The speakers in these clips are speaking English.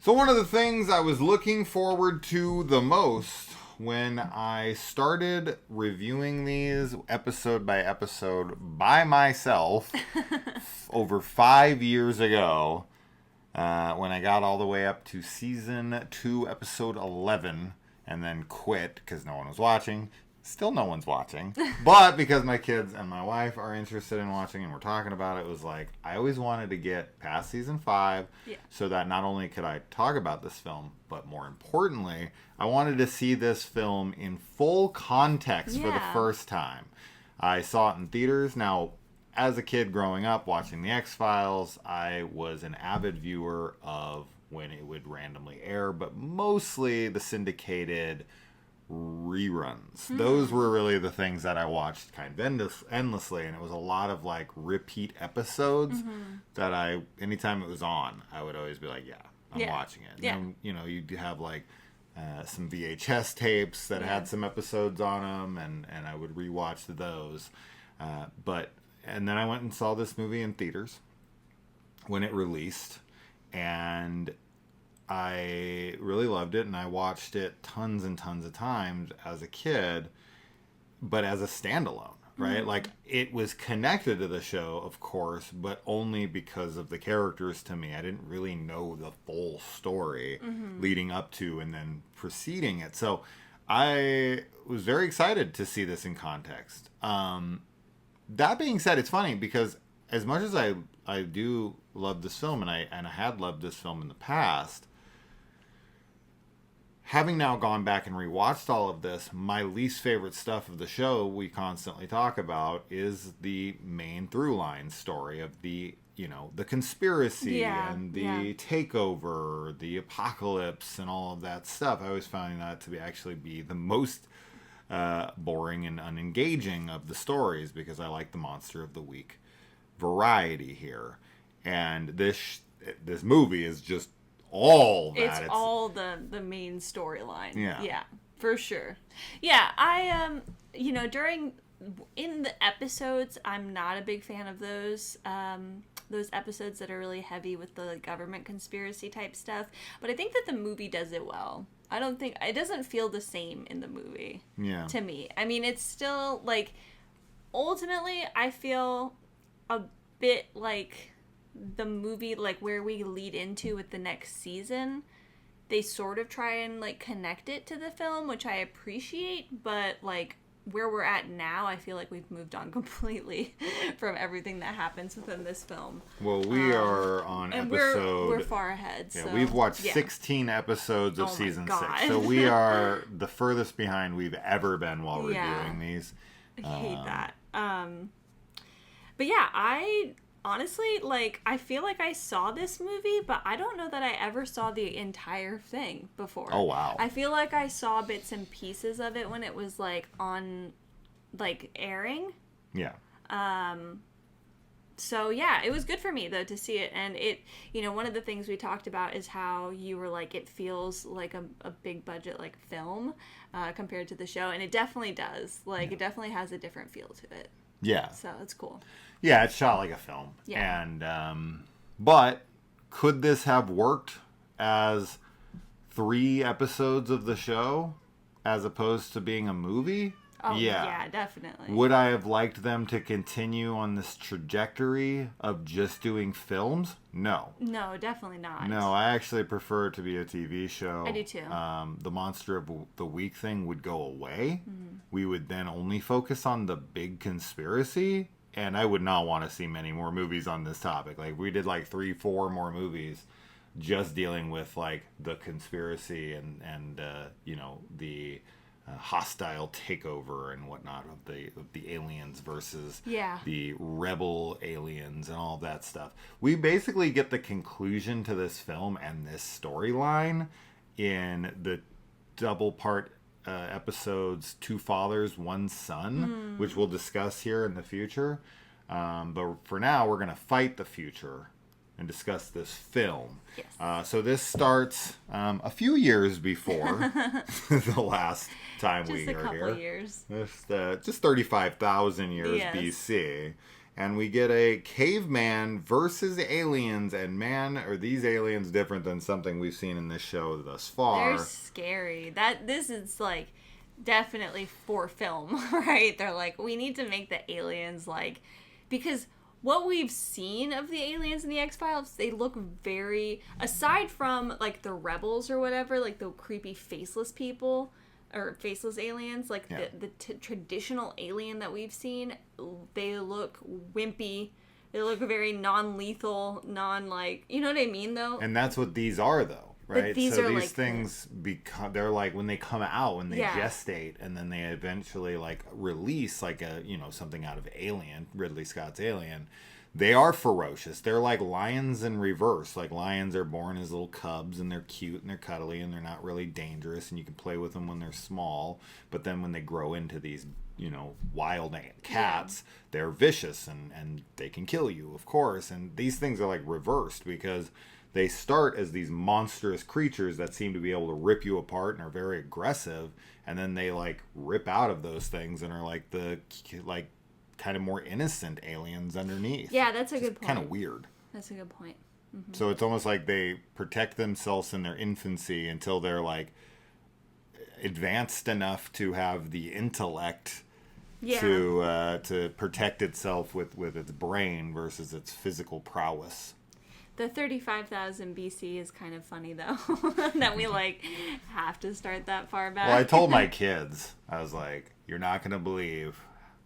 So one of the things I was looking forward to the most when I started reviewing these episode by episode by myself over 5 years ago, when I got all the way up to season 2, episode 11, and then quit because no one was watching. Still no one's watching. But because my kids and my wife are interested in watching and we're talking about it, it was like, I always wanted to get past season 5 so that not only could I talk about this film, but more importantly, I wanted to see this film in full context for the first time. I saw it in theaters. Now, as a kid growing up watching The X-Files, I was an avid viewer of when it would randomly air, but mostly the syndicated reruns. Those were really the things that I watched kind of endlessly, and it was a lot of like repeat episodes that anytime it was on, I would always be like, I'm watching it. And then, you'd have like some VHS tapes that had some episodes on them, and I would rewatch those. And then I went and saw this movie in theaters when it released, and I really loved it, and I watched it tons and tons of times as a kid, but as a standalone, right? Like, it was connected to the show, of course, but only because of the characters to me. I didn't really know the full story leading up to and then preceding it. So I was very excited to see this in context. That being said, it's funny because as much as I do love this film, and I had loved this film in the past, having now gone back and rewatched all of this, my least favorite stuff of the show we constantly talk about is the main through line story of the conspiracy and the takeover, the apocalypse, and all of that stuff. I always found that to actually be the most boring and unengaging of the stories because I like the monster of the week variety here. And this movie is just all that. It's all the main storyline. Yeah, for sure. Yeah, I in the episodes, I'm not a big fan of those episodes that are really heavy with the government conspiracy type stuff, but I think that the movie does it well. I don't think it doesn't feel the same in the movie. To me, I mean, it's still like ultimately I feel a bit like the movie, like where we lead into with the next season, they sort of try and like connect it to the film, which I appreciate, but like where we're at now, I feel like we've moved on completely from everything that happens within this film. Well, we are on episode... We're far ahead. Yeah, so, we've watched 16 episods of season 6. So we are the furthest behind we've ever been while we're doing these. I hate that. But yeah, I... honestly, like, I feel like I saw this movie, but I don't know that I ever saw the entire thing before. Oh, wow. I feel like I saw bits and pieces of it when it was, like, on, like, airing. Yeah. So, yeah, it was good for me, though, to see it. And it, one of the things we talked about is how you were like, it feels like a big budget, like, film compared to the show. And it definitely does. Like, it definitely has a different feel to it. Yeah. So, it's cool. Yeah, it's shot like a film. Yeah. And, but could this have worked as 3 episodes of the show as opposed to being a movie? Oh, yeah, definitely. Would I have liked them to continue on this trajectory of just doing films? No. No, definitely not. No, I actually prefer it to be a TV show. I do too. The Monster of the Week thing would go away. We would then only focus on the big conspiracy. And I would not want to see many more movies on this topic. Like, we did like 3-4 more movies just dealing with like the conspiracy and the hostile takeover and whatnot of the aliens versus the rebel aliens and all that stuff. We basically get the conclusion to this film and this storyline in the double part episodes Two Fathers, One Son, which we'll discuss here in the future. But for now, we're going to fight the future and discuss this film. Yes. So this starts a few years before the last time we were here. Just a couple years. Just 35,000 years BC. and we get a caveman versus aliens. And man, are these aliens different than something we've seen in this show thus far. They're scary. This is like definitely for film, right? They're like, we need to make the aliens like, because what we've seen of the aliens in the X-Files, they look very, aside from like the rebels or whatever, like the creepy faceless people or faceless aliens, like the traditional alien that we've seen, they look wimpy. They look very non-lethal, like, you know what I mean though? And that's what these are though. Right, these so are these like things become, they're like when they come out, when they gestate, and then they eventually like release like a, you know, something out of Alien, Ridley Scott's Alien. They are ferocious. They're like lions in reverse. Like lions are born as little cubs and they're cute and they're cuddly and they're not really dangerous and you can play with them when they're small. But then when they grow into these, you know, wild cats, they're vicious and they can kill you, of course. And these things are like reversed because they start as these monstrous creatures that seem to be able to rip you apart and are very aggressive, and then they like rip out of those things and are like the like kind of more innocent aliens underneath. Yeah, that's a good point. Kind of weird. That's a good point. Mm-hmm. So it's almost like they protect themselves in their infancy until they're like advanced enough to have the intellect to protect itself with its brain versus its physical prowess. The 35,000 BC is kind of funny, though, that we, like, have to start that far back. Well, I told my kids, I was like, you're not going to believe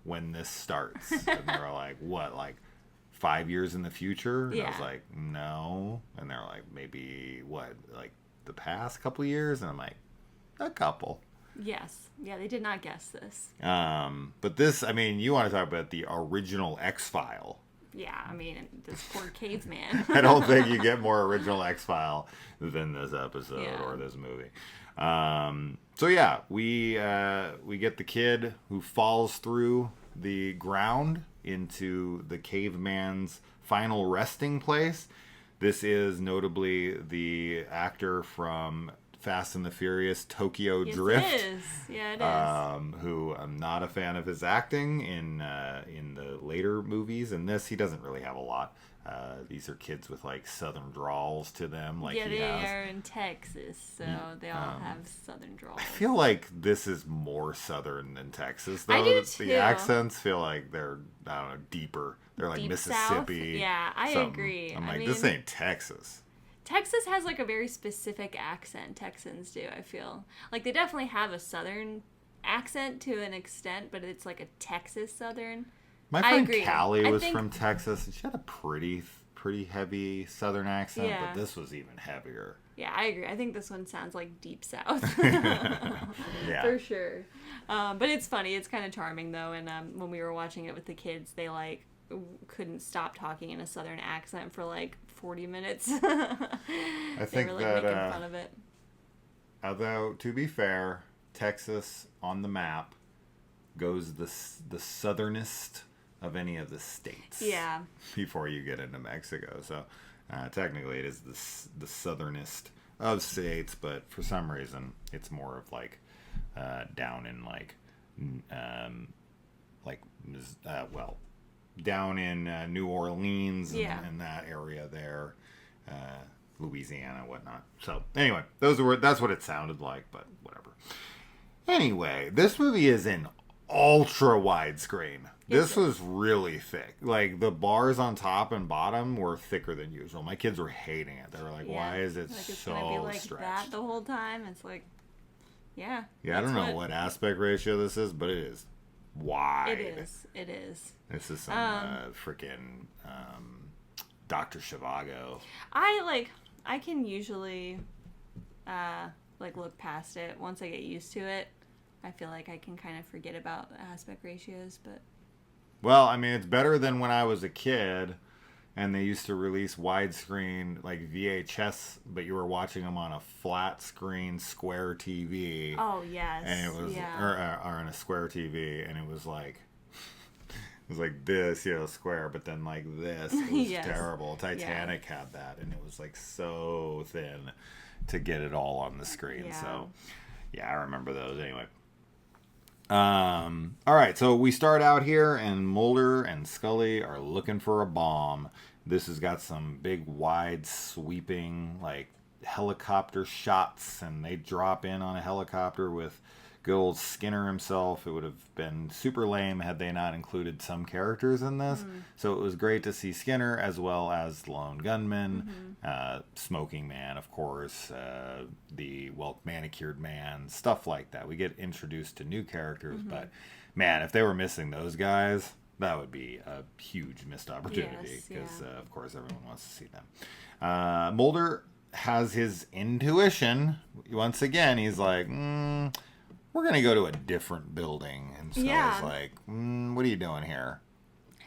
when this starts. And they were like, what, like 5 years in the future? And I was like, no. And they're like, maybe, what, like the past couple years? And I'm like, a couple. Yes. Yeah, they did not guess this. But this, I mean, you want to talk about the original X-File. Yeah, I mean, this poor caveman. I don't think you get more original X-File than this episode or this movie. So yeah, we get the kid who falls through the ground into the caveman's final resting place. This is notably the actor from Fast and the Furious Tokyo Drift. It is. Yeah, it is. Who I'm not a fan of his acting in the later movies. In this, he doesn't really have a lot. These are kids with like southern drawls to them. Like yeah, they are in Texas, so they all have southern drawls. I feel like this is more southern than Texas, though. I do too. The accents feel like they're, I don't know, deeper. They're like Deep Mississippi. South? Yeah, I agree. I'm like, I mean, this ain't Texas. Texas has like a very specific accent. Texans do, I feel. Like they definitely have a southern accent to an extent, but it's like a Texas southern. My friend Callie was from Texas, and she had a pretty heavy southern accent, but this was even heavier. Yeah, I agree. I think this one sounds like deep south. Yeah. For sure. But it's funny. It's kind of charming, though. And when we were watching it with the kids, they like couldn't stop talking in a southern accent for like 40 minutes. I think they were like making fun of it. Although, to be fair, Texas on the map goes the southernest of any of the states. Yeah. Before you get into Mexico. So technically it is the southernest of states, but for some reason it's more of like down in down in New Orleans and that area there, Louisiana, whatnot. So anyway, that's what it sounded like, but whatever. Anyway, this movie is in ultra widescreen. This was really thick. Like the bars on top and bottom were thicker than usual. My kids were hating it. They were like, "Why is it like it's so gonna be like stretched?" that the whole time. It's like, yeah. I don't know what aspect ratio this is, but it is wide. It is. This is some freaking Dr. Zhivago. I can usually look past it once I get used to it. I feel like I can kind of forget about aspect ratios, but... Well, I mean, it's better than when I was a kid and they used to release widescreen, like VHS, but you were watching them on a flat screen square TV. Oh, yes. And it was, or on a square TV, and it was like this, square, but then like this. It was terrible. Titanic had that, and it was like so thin to get it all on the screen. Yeah. So, yeah, I remember those anyway. All right, so we start out here, and Mulder and Scully are looking for a bomb. This has got some big, wide, sweeping, like, helicopter shots, and they drop in on a helicopter with good old Skinner himself. It would have been super lame had they not included some characters in this. So it was great to see Skinner as well as Lone Gunman, Smoking Man, of course, the manicured man, stuff like that. We get introduced to new characters, but man, if they were missing those guys, that would be a huge missed opportunity because, of course, everyone wants to see them. Mulder has his intuition. Once again, he's like, we're going to go to a different building. And so he's like, what are you doing here?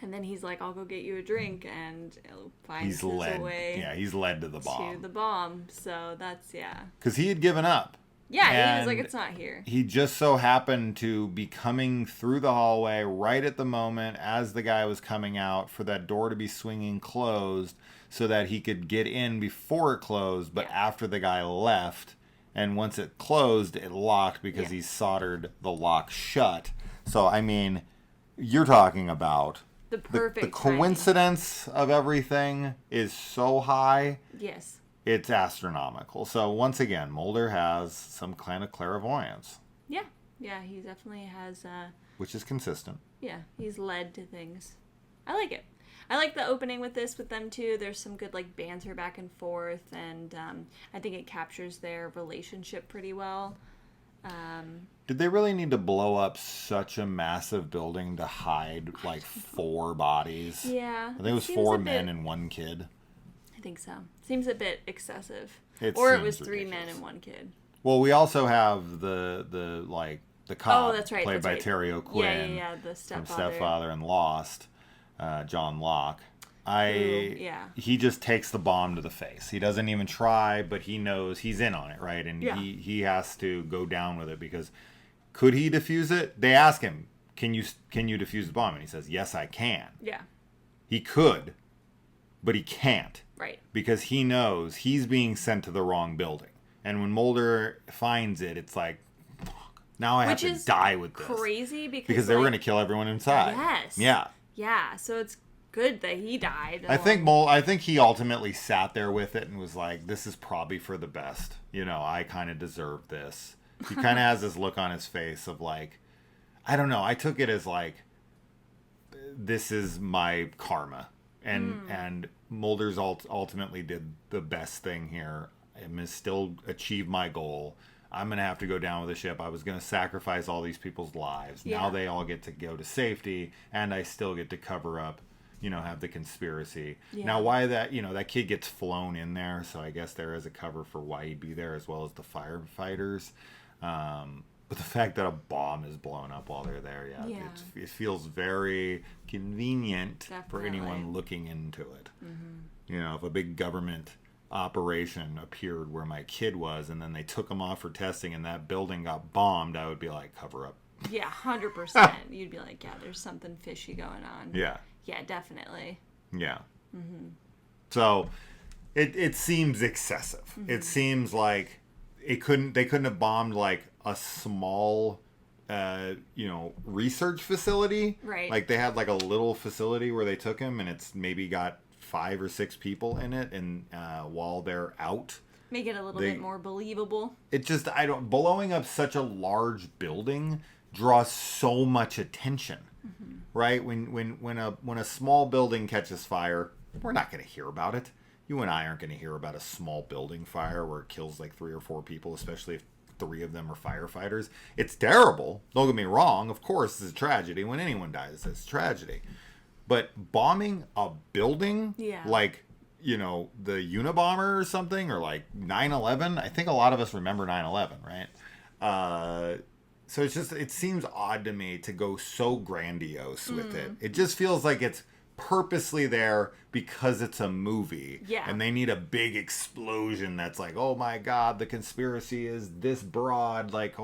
And then he's like, I'll go get you a drink, and finds his led, way. Yeah, he's led to the bomb. To the bomb. So that's, Because he had given up. Yeah, he was like, it's not here. He just so happened to be coming through the hallway right at the moment as the guy was coming out for that door to be swinging closed so that he could get in before it closed, but after the guy left. And once it closed, it locked because he soldered the lock shut. So, I mean, you're talking about the perfect the coincidence of everything is so high. Yes. It's astronomical. So, once again, Mulder has some kind of clairvoyance. Yeah. Yeah, he definitely has. Which is consistent. Yeah, he's led to things. I like it. I like the opening with them too. There's some good like banter back and forth, and I think it captures their relationship pretty well. Did they really need to blow up such a massive building to hide like 4 bodies? Yeah. I think it was 4 men and 1 kid. I think so. Seems a bit excessive. It was ridiculous. 3 men and 1 kid. Well, we also have the cop played by Terry O'Quinn the stepfather. from Stepfather and Lost. John Locke. He just takes the bomb to the face. He doesn't even try, but he knows he's in on it, right? And he has to go down with it because could he defuse it? They ask him, can you defuse the bomb? And he says, yes, I can. Yeah. He could, but he can't. Right. Because he knows he's being sent to the wrong building. And when Mulder finds it, it's like, now I have to die with this. Crazy because they were going to kill everyone inside. Yes. Yeah. Yeah, so it's good that he died. I think he ultimately sat there with it and was like, this is probably for the best. I kind of deserve this. He kind of has this look on his face of like, I don't know. I took it as like, this is my karma. And Mulder's ultimately did the best thing here. I'm going to still achieve my goal. I'm going to have to go down with the ship. I was going to sacrifice all these people's lives. Yeah. Now they all get to go to safety, and I still get to cover up, have the conspiracy. Yeah. Now, why that, that kid gets flown in there, so I guess there is a cover for why he'd be there, as well as the firefighters. But the fact that a bomb is blown up while they're there, it feels very convenient for anyone looking into it. Mm-hmm. If a big government operation appeared where my kid was and then they took him off for testing and that building got bombed, I would be like, cover up. Yeah, 100%. You'd be like, there's something fishy going on. Yeah definitely. So it seems excessive. It seems like they couldn't have bombed like a small research facility, right? Like they had like a little facility where they took him and it's maybe got 5 or 6 people in it, and while they're out, make it a little bit more believable. It just blowing up such a large building draws so much attention, right? When a small building catches fire, we're not going to hear about it. You and I aren't going to hear about a small building fire where it kills like 3 or 4 people, especially if 3 of them are firefighters. It's terrible. Don't get me wrong. Of course, it's a tragedy. When anyone dies, it's a tragedy. But bombing a building, like, the Unabomber or something, or like 9/11, I think a lot of us remember 9/11, right? So it seems odd to me to go so grandiose with it. It just feels like it's purposely there because it's a movie. Yeah. And they need a big explosion that's like, oh my God, the conspiracy is this broad. Like,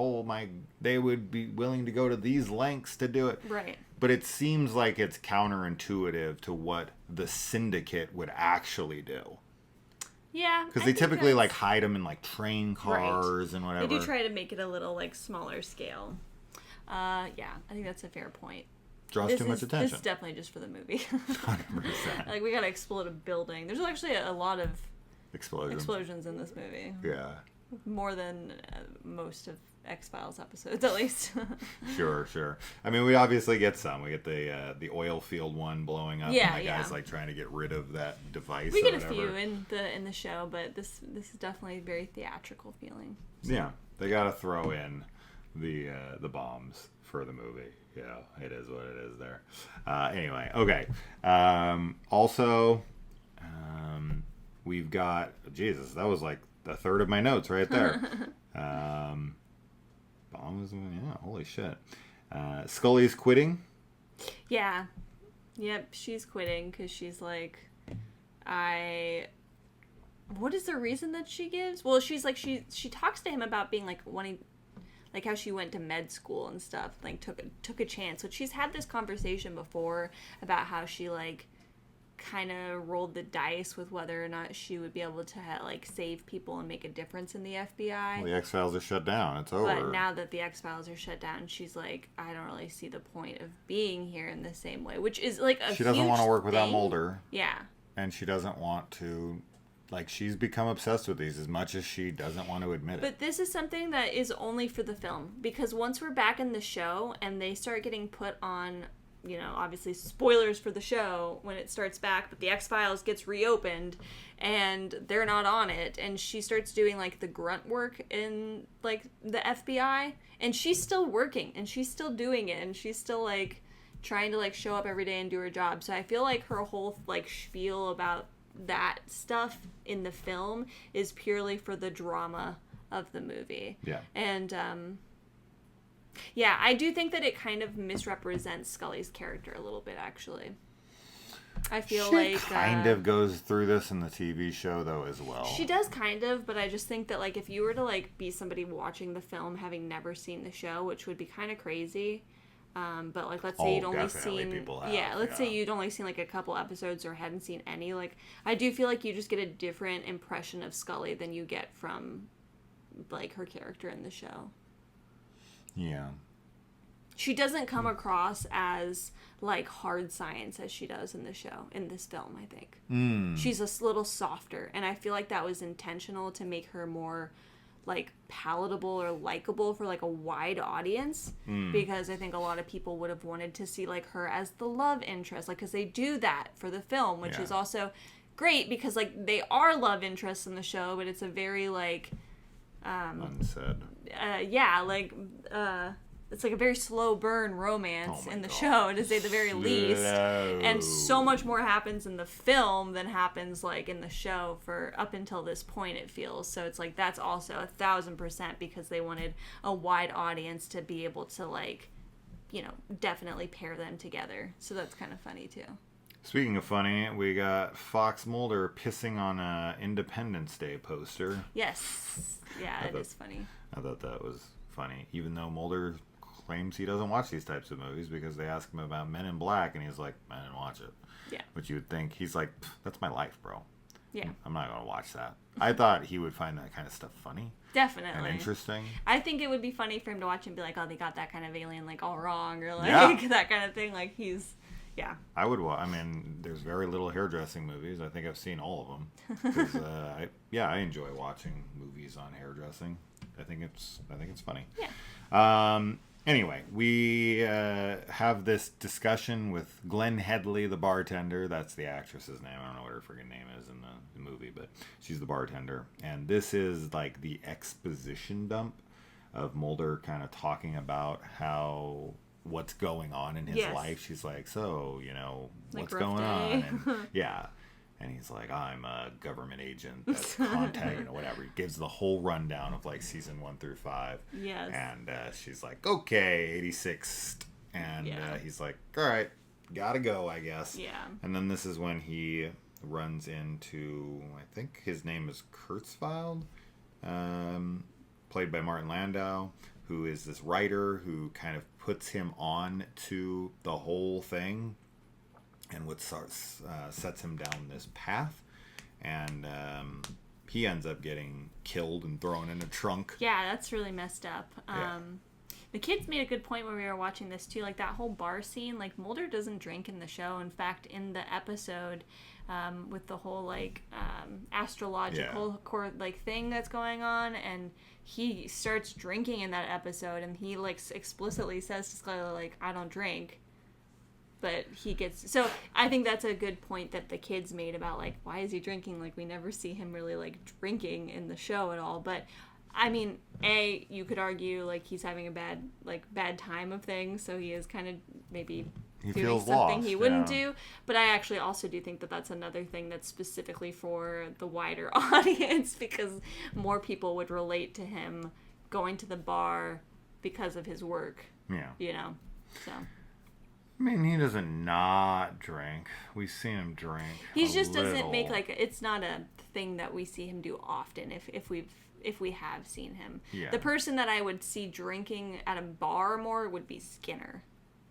they would be willing to go to these lengths to do it. Right. But it seems like it's counterintuitive to what the syndicate would actually do. Yeah. Because they typically like hide them in like train cars and whatever. They do try to make it a little like smaller scale. Yeah, I think that's a fair point. Draws too much attention. This is definitely just for the movie. 100%. Like, we gotta explode a building. There's actually a lot of explosions in this movie. Yeah. More than most of X-Files episodes, at least. Sure. I mean, we obviously get some. We get the oil field one blowing up. Yeah, and the guy's like trying to get rid of that device. We or get whatever. a few in the show, but this is definitely a very theatrical feeling. So. Yeah, they got to throw in the bombs for the movie. Yeah, it is what it is there. Anyway, okay. Also, we've got Jesus. That was like a third of my notes right there. Bombs. Yeah, holy shit. Scully's quitting. Yeah. Yep, she's quitting because she's like, what is the reason that she gives? Well, she's like, she talks to him about being like wanting, like how she went to med school and stuff, like took a chance. But she's had this conversation before about how she like kind of rolled the dice with whether or not she would be able to like save people and make a difference in the FBI. Well, the X-Files are shut down. It's over. But now that the X-Files are shut down, she's like, I don't really see the point of being here in the same way, which is like a She doesn't want to work without thing. Mulder. Yeah. And she doesn't want to, like, she's become obsessed with these as much as she doesn't want to admit it. But this is something that is only for the film, because once we're back in the show and they start getting put on, you know, obviously spoilers for the show when it starts back, but the X-Files gets reopened and they're not on it, and she starts doing like the grunt work in like the FBI, and she's still working and she's still doing it and she's still like trying to like show up every day and do her job. So I feel like her whole like spiel about that stuff in the film is purely for the drama of the movie. Yeah. And yeah, I do think that it kind of misrepresents Scully's character a little bit, actually. I feel she like kind of goes through this in the TV show though as well. She does kind of, but I just think that like if you were to like be somebody watching the film having never seen the show, which would be kind of crazy. But like let's say you'd only seen say you'd only seen like a couple episodes or hadn't seen any, like I do feel like you just get a different impression of Scully than you get from like her character in the show. Yeah. She doesn't come across as like hard science as she does in the show, in this film, I think. She's a little softer, and I feel like that was intentional to make her more like palatable or likable for like a wide audience, because I think a lot of people would have wanted to see like her as the love interest, like because they do that for the film, which is also great because like they are love interests in the show, but it's a very like unsaid. It's like a very slow burn romance in the show, to say the very Slow. least. And so much more happens in the film than happens like in the show for up until this point, it feels. So it's like that's also 1,000% because they wanted a wide audience to be able to like, you know, definitely pair them together. So that's kind of funny too. Speaking of funny, we got Fox Mulder pissing on a Independence Day poster. Yes. Yeah, it is funny. I thought that was funny, even though Mulder claims he doesn't watch these types of movies because they ask him about Men in Black and he's like, I didn't watch it. Yeah. But you would think, he's like, that's my life, bro. Yeah. I'm not going to watch that. I thought he would find that kind of stuff funny. Definitely. And interesting. I think it would be funny for him to watch and be like, oh, they got that kind of alien like all wrong, or like that kind of thing. Like he's, yeah. I would I mean, there's very little hairdressing movies. I think I've seen all of them. 'Cause, I enjoy watching movies on hairdressing. I think it's funny. Yeah. Anyway, we have this discussion with Glenn Headley, the bartender. That's the actress's name. I don't know what her freaking name is in the movie, but she's the bartender. And this is like the exposition dump of Mulder kind of talking about what's going on in his life. She's like, so, you know, like what's going on? And, yeah. And he's like, I'm a government agent that's contact, you know, whatever. He gives the whole rundown of like season 1 through 5. Yes. And she's like, okay, 86. And he's like, all right, gotta go, I guess. Yeah. And then this is when he runs into, I think his name is Kurzweil, played by Martin Landau, who is this writer who kind of puts him on to the whole thing. And what sets him down this path, and he ends up getting killed and thrown in a trunk. Yeah, that's really messed up. The kids made a good point when we were watching this too. Like that whole bar scene, like Mulder doesn't drink in the show. In fact, in the episode, with the whole like astrological like thing that's going on, and he starts drinking in that episode, and he like explicitly says to Scully like, "I don't drink." But he gets... So I think that's a good point that the kids made about, like, why is he drinking? Like, we never see him really, like, drinking in the show at all. But, I mean, you could argue, like, he's having a bad time of things. So he is kind of maybe doing something he wouldn't do. But I actually also do think that that's another thing that's specifically for the wider audience. Because more people would relate to him going to the bar because of his work. Yeah. You know? So... I mean, he doesn't not drink. We've seen him drink. He just doesn't make like it's not a thing that we see him do often. If we have seen him, the person that I would see drinking at a bar more would be Skinner,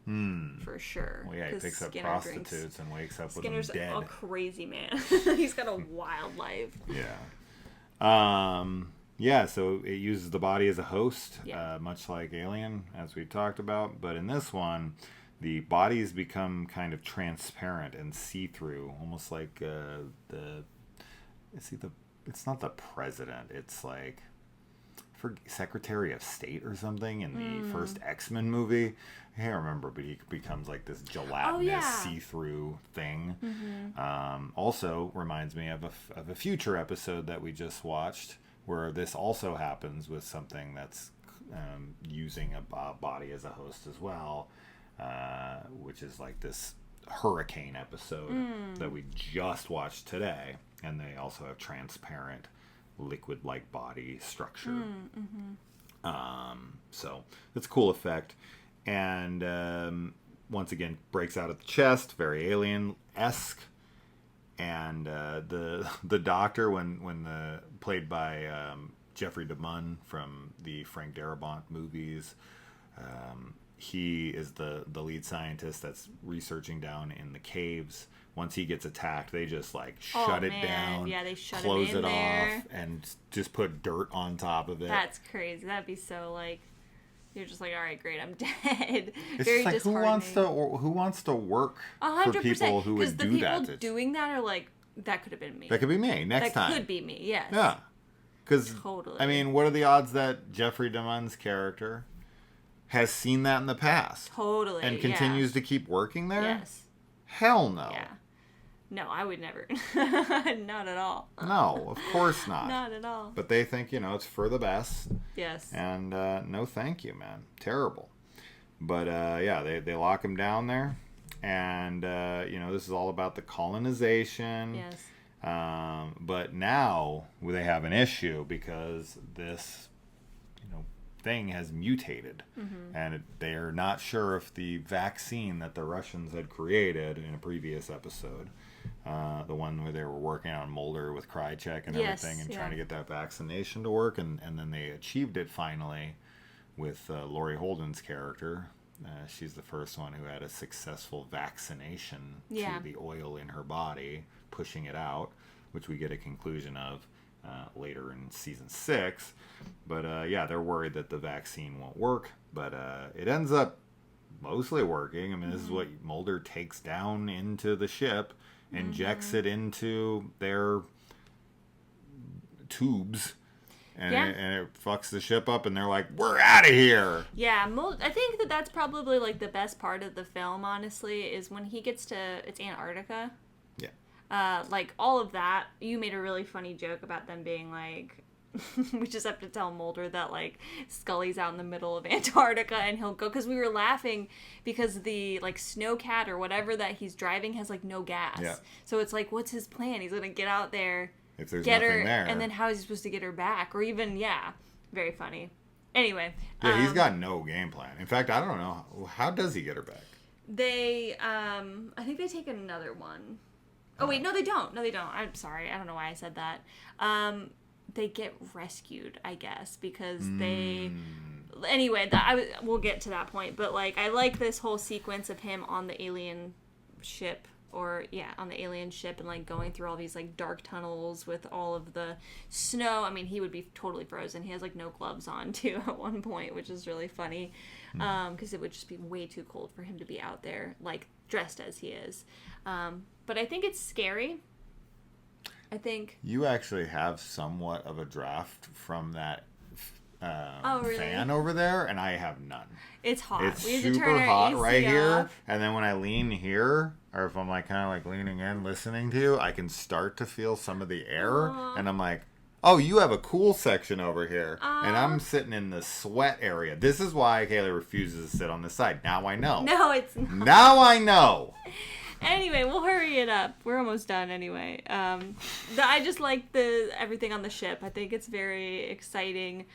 for sure. Well, yeah, he picks up prostitutes and wakes up with them dead. Skinner's a crazy man. He's got a wild life. Yeah. Yeah, so it uses the body as a host, much like Alien, as we talked about. But in this one, the bodies become kind of transparent and see-through, almost like it's not the president, it's like for Secretary of State or something in the first X-Men movie. I can't remember, but he becomes like this gelatinous see-through thing. Also reminds me of a future episode that we just watched where this also happens with something that's using a body as a host as well. Which is like this hurricane episode that we just watched today. And they also have transparent liquid-like body structure. So it's a cool effect. And once again, breaks out at the chest, very Alien-esque. And the doctor, when played by Jeffrey DeMunn from the Frank Darabont movies, he is the lead scientist that's researching down in the caves. Once he gets attacked, they just like shut it down. Yeah, they shut close him in it there. off, and just put dirt on top of it. That's crazy. That'd be so like, you're just like, all right, great, I'm dead. It's Very just like who wants to work 100%, for people who would do that? Because the people doing that are like, that could have been me. That could be me next time. That could be me. Yes. Yeah. Because totally. I mean, what are the odds that Jeffrey DeMunn's character has seen that in the past? Totally. And continues to keep working there? Yes. Hell no. Yeah. No, I would never. Not at all. No, of course not. Not at all. But they think, it's for the best. Yes. And no thank you, man. Terrible. But they lock him down there. And, this is all about the colonization. Yes. But now they have an issue because this thing has mutated, and they are not sure if the vaccine that the Russians had created in a previous episode, the one where they were working on Mulder with Krychek and everything, and trying to get that vaccination to work, and then they achieved it finally with Laurie Holden's character. She's the first one who had a successful vaccination to the oil in her body, pushing it out, which we get a conclusion of later in season 6. But they're worried that the vaccine won't work, but it ends up mostly working. I mean, this is what Mulder takes down into the ship, injects it into their tubes, and it fucks the ship up, and they're like, we're out of here. Yeah, I think that's probably like the best part of the film, honestly, is when he gets to, it's Antarctica. Like, all of that, you made a really funny joke about them being like, we just have to tell Mulder that, like, Scully's out in the middle of Antarctica and he'll go, because we were laughing because the, like, snowcat or whatever that he's driving has, like, no gas. Yeah. So it's like, what's his plan? He's going to get out there, if there's get nothing her, there. and then how is he supposed to get her back? Or even, very funny. Anyway. Yeah, he's got no game plan. In fact, I don't know. How does he get her back? They, I think they take another one. Oh, wait, no, they don't. No, they don't. I'm sorry. I don't know why I said that. They get rescued, I guess, because they... Anyway, we'll get to that point. But, like, I like this whole sequence of him on the alien ship on the alien ship and like going through all these like dark tunnels with all of the snow. I mean, he would be totally frozen. He has like no gloves on too at one point, which is really funny because it would just be way too cold for him to be out there like dressed as he is. But I think it's scary. I think you actually have somewhat of a draft from that really? fan over there, and I have none. It's hot. It's we have super to turn hot our AC right here, off. and then when I lean here, or if I'm like kind of like leaning in, listening to you, I can start to feel some of the air, and I'm like, oh, you have a cool section over here, and I'm sitting in the sweat area. This is why Kaylee refuses to sit on this side. Now I know. No, it's not. Now I know. Anyway, we'll hurry it up. We're almost done anyway. I just like everything on the ship. I think it's very exciting.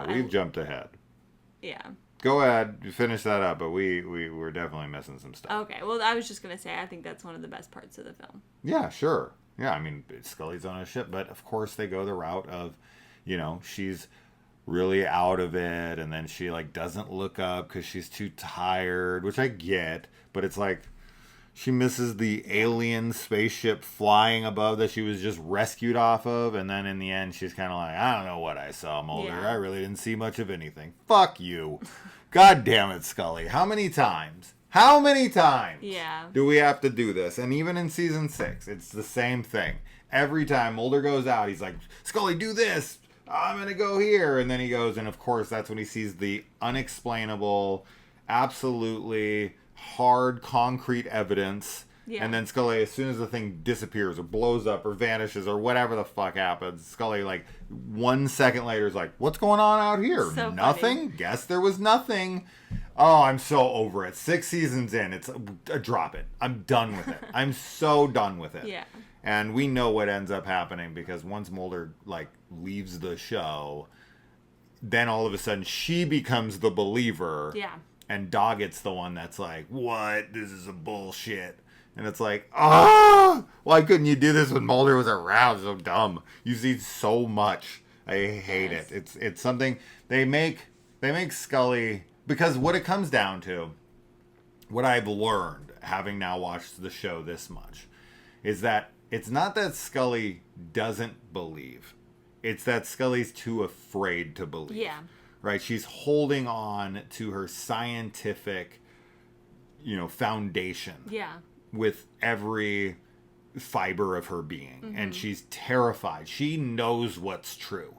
We've jumped ahead. Yeah. Go ahead, finish that up, but we're definitely missing some stuff. Okay, well, I was just going to say, I think that's one of the best parts of the film. Yeah, sure. Yeah, I mean, Scully's on a ship, but of course they go the route of, she's really out of it, and then she, like, doesn't look up because she's too tired, which I get, but it's like, she misses the alien spaceship flying above that she was just rescued off of, and then in the end, she's kind of like, I don't know what I saw, Mulder. Yeah. I really didn't see much of anything. Fuck you. God damn it, Scully. How many times? Yeah. Do we have to do this? And even in season 6, it's the same thing. Every time Mulder goes out, he's like, Scully, do this. I'm going to go here. And then he goes, and of course, that's when he sees the unexplainable, absolutely hard concrete evidence. Yeah. And then Scully, as soon as the thing disappears or blows up or vanishes or whatever the fuck happens, Scully, like, 1 second later is like, what's going on out here? So nothing? funny. Guess there was nothing. Oh, I'm so over it. 6 seasons in, it's drop it. I'm done with it. I'm so done with it. Yeah. And we know what ends up happening because once Mulder, like, leaves the show, then all of a sudden she becomes the believer. Yeah. And Doggett's the one that's like, what? This is a bullshit. And it's like, why couldn't you do this when Mulder was around? So dumb. You see so much. I hate it. It's something they make Scully, because what it comes down to, what I've learned having now watched the show this much, is that it's not that Scully doesn't believe. It's that Scully's too afraid to believe. Yeah. Right? She's holding on to her scientific, foundation. Yeah. With every fiber of her being. Mm-hmm. And she's terrified. She knows what's true.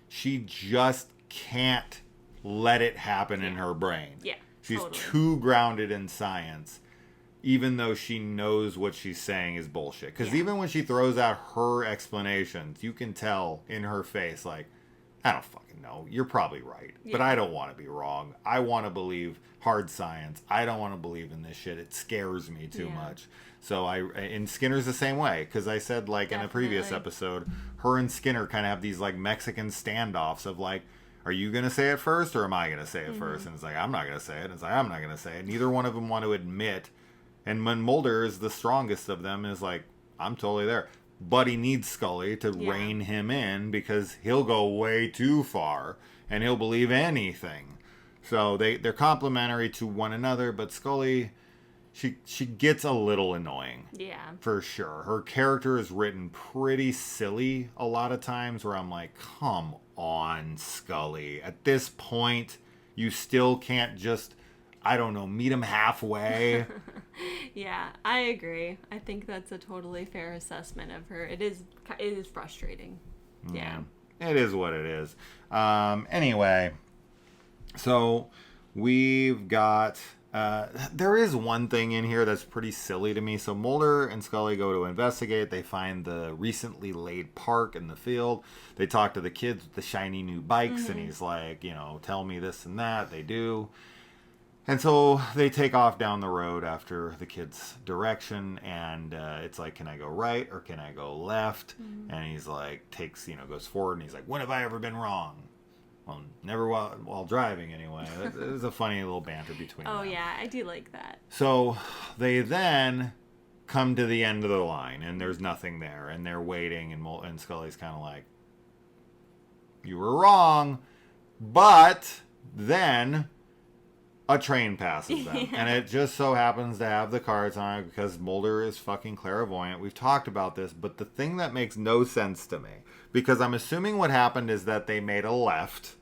She just can't let it happen in her brain. Yeah. She's totally. too grounded in science, even though she knows what she's saying is bullshit. Because even when she throws out her explanations, you can tell in her face, like, I don't fucking know. You're probably right. Yeah. But I don't want to be wrong. I want to believe hard science. I don't want to believe in this shit. It scares me too much. So and Skinner's the same way. Because I said, like, in a previous episode, her and Skinner kind of have these, like, Mexican standoffs of, like, are you going to say it first or am I going to say it first? And it's like, I'm not going to say it. And it's like, I'm not going to say it. Neither one of them want to admit. And when Mulder is the strongest of them, is like, I'm totally there. But he needs Scully to rein him in because he'll go way too far and he'll believe anything. So they're complementary to one another, but Scully, she gets a little annoying. Yeah. For sure. Her character is written pretty silly a lot of times where I'm like, come on, Scully. At this point, you still can't just, I don't know, meet him halfway. Yeah, I agree. I think that's a totally fair assessment of her. It is frustrating. Yeah. It is what it is. Anyway, so we've got, there is one thing in here that's pretty silly to me. So Mulder and Scully go to investigate. They find the recently laid park in the field. They talk to the kids with the shiny new bikes, and he's like, tell me this and that. They do. And so they take off down the road after the kid's direction, and it's like, can I go right or can I go left? And he's like, goes forward, and he's like, when have I ever been wrong? Well, never while driving, anyway. It was a funny little banter between them. Oh, yeah, I do like that. So they then come to the end of the line, and there's nothing there, and they're waiting, and Scully's kind of like, you were wrong, but then a train passes them. Yeah. And it just so happens to have the cards on it because Mulder is fucking clairvoyant. We've talked about this, but the thing that makes no sense to me, because I'm assuming what happened is that they made a left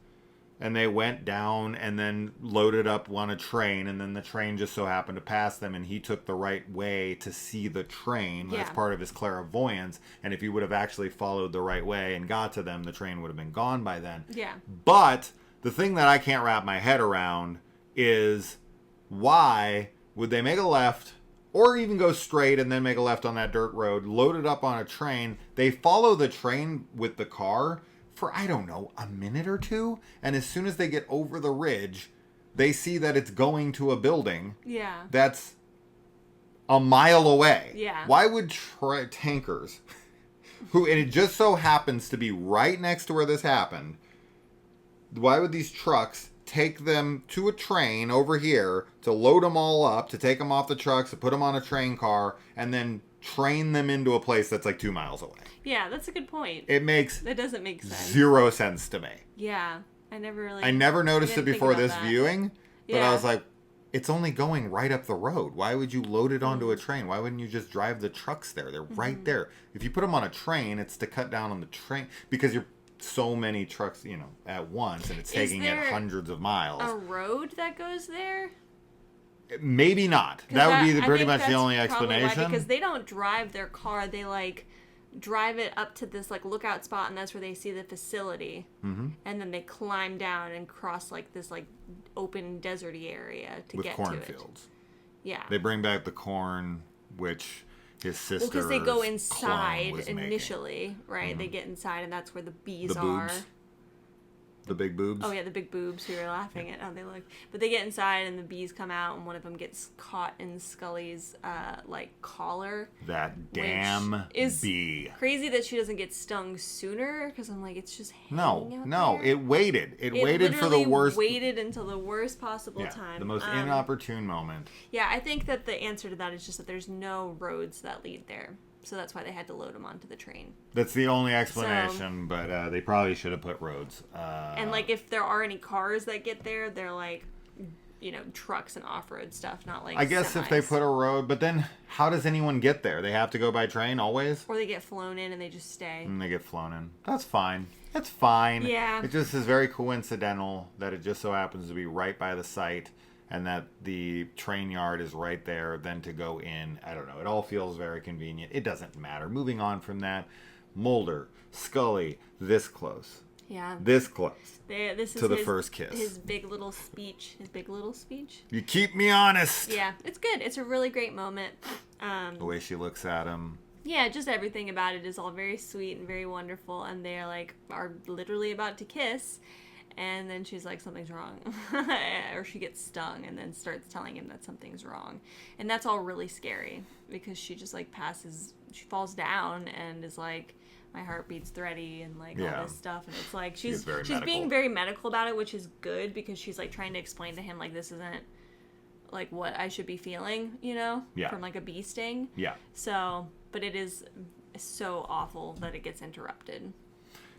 and they went down and then loaded up on a train, and then the train just so happened to pass them, and he took the right way to see the train. Yeah. That's part of his clairvoyance. And if he would have actually followed the right way and got to them, the train would have been gone by then. Yeah. But the thing that I can't wrap my head around is why would they make a left or even go straight and then make a left on that dirt road, load it up on a train? They follow the train with the car for, I don't know, a minute or two. And as soon as they get over the ridge, they see that it's going to a building Yeah. that's a mile away. Yeah. Why would tankers, and it just so happens to be right next to where this happened, why would these trucks take them to a train over here to load them all up, to take them off the trucks, to put them on a train car, and then train them into a place that's like 2 miles away? Yeah, that's a good point. It makes That doesn't make sense. zero sense to me. Yeah, I never noticed it didn't think before about this that. viewing, but Yeah. I was like, it's only going right up the road. Why would you load it onto a train? Why wouldn't you just drive the trucks there? They're right there. If you put them on a train, it's to cut down on the train because you're so many trucks, at once, and it's taking it there hundreds of miles. A road that goes there? Maybe not. That would be pretty much the only explanation. Because they don't drive their car. They drive it up to this lookout spot, and that's where they see the facility. Mm-hmm. And then they climb down and cross this open deserty area to get to it. Cornfields. Yeah. They bring back the corn, which his sister. Because they go inside initially, right? Mm-hmm. They get inside, and that's where the bees are. The big boobs? Oh, yeah, the big boobs. We were laughing at how they look. But they get inside, and the bees come out, and one of them gets caught in Scully's, collar. That damn bee. Crazy that she doesn't get stung sooner, because I'm like, it's just hanging out No, there. It waited. It waited for the worst. Waited until the worst possible time. The most inopportune moment. Yeah, I think that the answer to that is just that there's no roads that lead there. So that's why they had to load them onto the train. That's the only explanation, but they probably should have put roads. And if there are any cars that get there, they're trucks and off-road stuff, not I guess semis. If they put a road, but then how does anyone get there? They have to go by train always? Or they get flown in and they just stay. And they get flown in. That's fine. That's fine. Yeah. It just is very coincidental that it just so happens to be right by the site, and that the train yard is right there, then to go in. I don't know. It all feels very convenient. It doesn't matter. Moving on from that, Mulder, Scully, this close. Yeah. This close. This is to the first kiss. His big little speech. You keep me honest. Yeah. It's good. It's a really great moment. The way she looks at him. Yeah, just everything about it is all very sweet and very wonderful, and they are literally about to kiss. And then she's like, something's wrong. Or she gets stung and then starts telling him that something's wrong. And that's all really scary because she just she falls down and is like, my heart beats thready and all this stuff. And it's like, she's being very medical about it, which is good because she's trying to explain to him this isn't what I should be feeling, from a bee sting. Yeah. So, but it is so awful that it gets interrupted.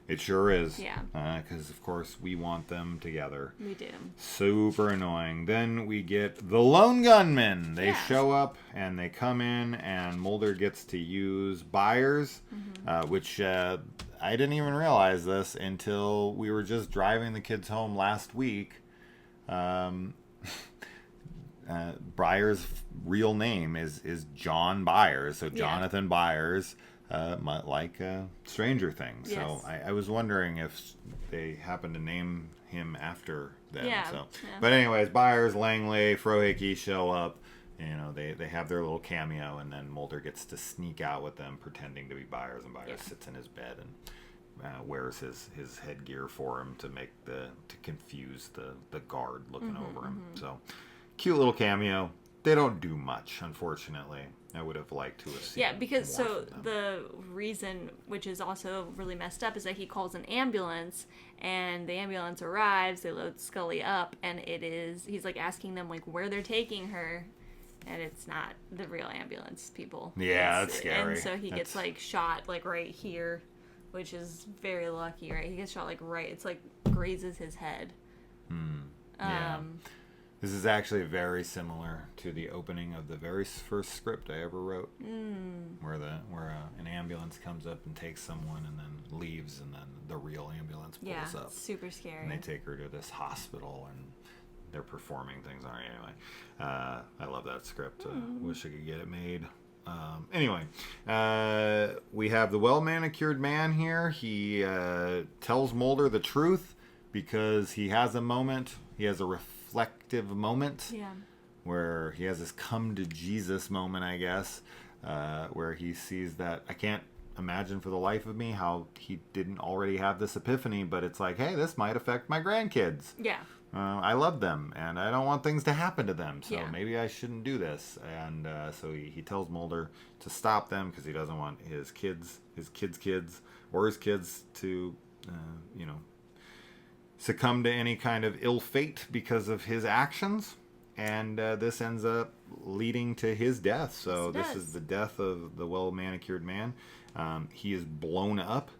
It sure is. Yeah. Because, of course, we want them together. We do. Super annoying. Then we get the lone gunmen. They show up, and they come in, and Mulder gets to use Byers, which I didn't even realize this until we were just driving the kids home last week. Byers' real name is John Byers, so Jonathan Byers. Like Stranger Things. Yes. So I was wondering if they happened to name him after them. Yeah. So. But anyways, Byers, Langley, Frohickey show up. They have their little cameo, and then Mulder gets to sneak out with them pretending to be Byers, and Byers sits in his bed and wears his headgear for him to confuse the guard looking over him. So cute little cameo. They don't do much, unfortunately. I would have liked to have seen. Yeah, because the reason, which is also really messed up, is that he calls an ambulance, and the ambulance arrives. They load Scully up, and he's asking them where they're taking her, and it's not the real ambulance people. Yeah, that's scary. And so he gets shot right here, which is very lucky, right? He gets shot right. It's grazes his head. Yeah. This is actually very similar to the opening of the very first script I ever wrote, where an ambulance comes up and takes someone and then leaves, and then the real ambulance pulls up. Super scary. And they take her to this hospital, and they're performing things on her. Anyway, I love that script. Wish I could get it made. Anyway, we have the well-manicured man here. He tells Mulder the truth because he has a moment. He has a reflective moment where he has this come to Jesus moment, I guess, where he sees that I can't imagine for the life of me how he didn't already have this epiphany, but it's like, hey, this might affect my grandkids. Yeah. I love them, and I don't want things to happen to them, so maybe I shouldn't do this. And so he tells Mulder to stop them because he doesn't want his kids, or his kids to, succumb to any kind of ill fate because of his actions. And this ends up leading to his death. So this is the death of the well-manicured man. He is blown up.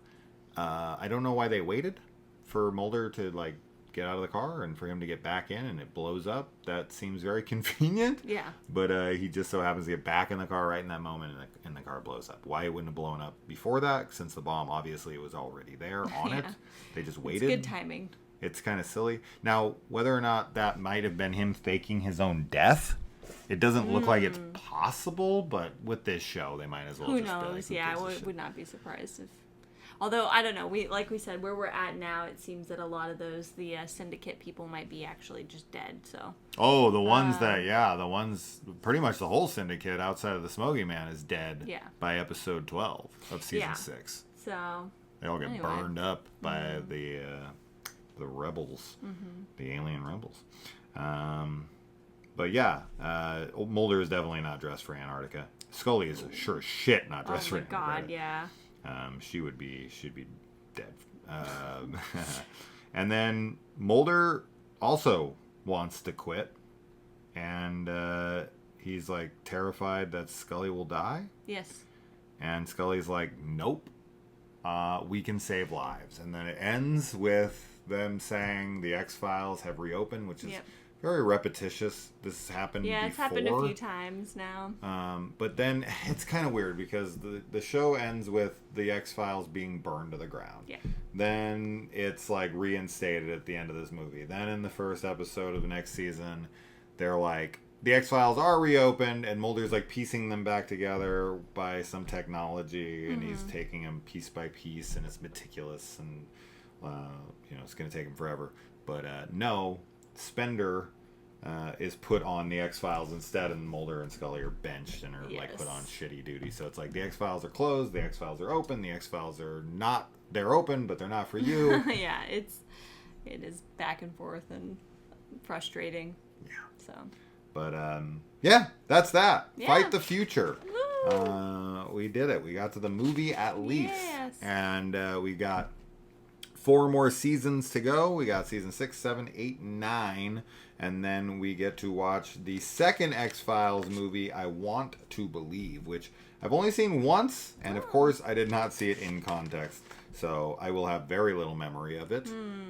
I don't know why they waited for Mulder to, get out of the car and for him to get back in, and it blows up. That seems very convenient. Yeah. But he just so happens to get back in the car right in that moment, and the car blows up. Why it wouldn't have blown up before that, since the bomb obviously was already there on it. They just waited. It's good timing. It's kind of silly. Now, whether or not that might have been him faking his own death, it doesn't look like it's possible, but with this show, they might as well Who just knows? I would not be surprised if... Although, I don't know. Like we said, where we're at now, it seems that a lot of the syndicate people might be actually just dead, so... Oh, the ones pretty much the whole syndicate outside of the Smoky Man is dead by episode 12 of season 6. So... They all get burned up by the rebels, the alien rebels. But yeah, Mulder is definitely not dressed for Antarctica. Scully is sure as shit not dressed for Antarctica. Oh my god, yeah. She'd be dead. And then Mulder also wants to quit, and he's terrified that Scully will die. Yes. And Scully's like, nope, we can save lives. And then it ends with them saying the X-Files have reopened, which is very repetitious. This has happened before. It's happened a few times now. But then it's kind of weird because the show ends with the X-Files being burned to the ground. Yeah. Then it's reinstated at the end of this movie. Then in the first episode of the next season, they're like, the X-Files are reopened, and Mulder's piecing them back together by some technology, and he's taking them piece by piece, and it's meticulous, and it's going to take him forever. But no, Spender is put on the X-Files instead, and Mulder and Scully are benched and are put on shitty duty. So it's the X-Files are closed, the X-Files are open, the X-Files are not, they're open, but they're not for you. Yeah, it is back and forth and frustrating. Yeah. So. But that's that. Yeah. Fight the future. We did it. We got to the movie at least. Yes. And we got 4 more seasons to go. We got season 6, 7, 8, 9. And then we get to watch the second X-Files movie, I Want to Believe, which I've only seen once. And of course, I did not see it in context. So I will have very little memory of it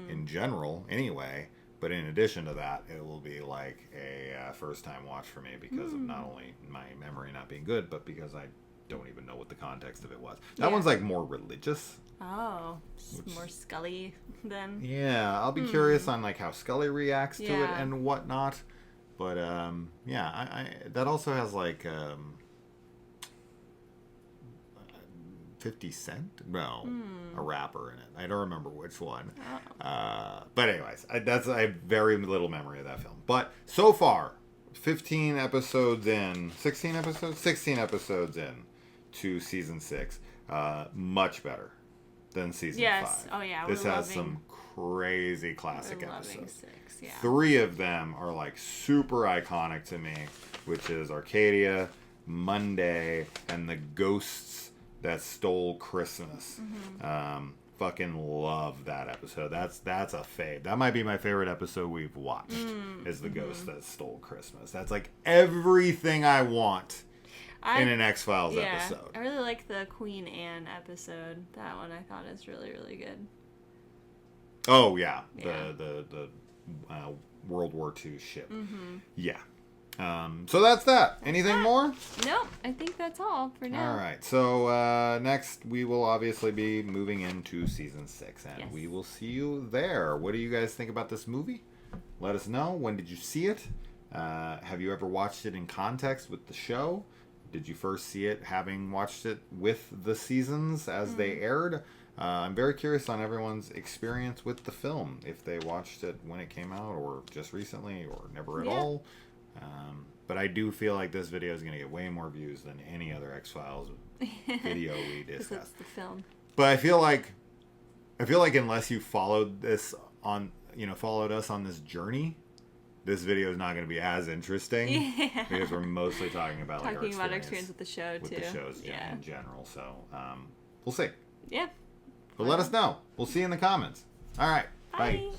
in general anyway. But in addition to that, it will be a first-time watch for me because of not only my memory not being good, but because I don't even know what the context of it was. That one's more religious. Oh, more Scully then. Yeah, I'll be curious on how Scully reacts to it and whatnot. But I that also has 50 Cent? No, a rapper in it. I don't remember which one. Oh. But anyways, I have very little memory of that film. But so far, 16 episodes in to season 6, much better than season 5. Oh yeah, this has some crazy classic episodes. 6, yeah. 3 of them are super iconic to me, which is Arcadia, Monday, and the Ghosts That Stole Christmas. Fucking love that episode. That's a fave. That might be my favorite episode we've watched. Is the Ghost That Stole Christmas. That's everything I want in an X-Files episode. I really like the Queen Anne episode. That one I thought is really, really good. Oh yeah, World War II ship. Yeah. So that's that. Anything more? Nope. I think that's all for now. All right. So next we will obviously be moving into season 6, and we will see you there. What do you guys think about this movie? Let us know. When did you see it? Have you ever watched it in context with the show? Did you first see it having watched it with the seasons as they aired? I'm very curious on everyone's experience with the film. If they watched it when it came out, or just recently, or never at all. But I do feel like this video is going to get way more views than any other X-Files video we discussed. Because it's the film. But I feel like unless you followed this on, followed us on this journey, this video is not going to be as interesting. Yeah. Because we're mostly talking about our experience with the show with too. the shows in general. So we'll see. Yeah. But let us know. We'll see you in the comments. All right. Bye.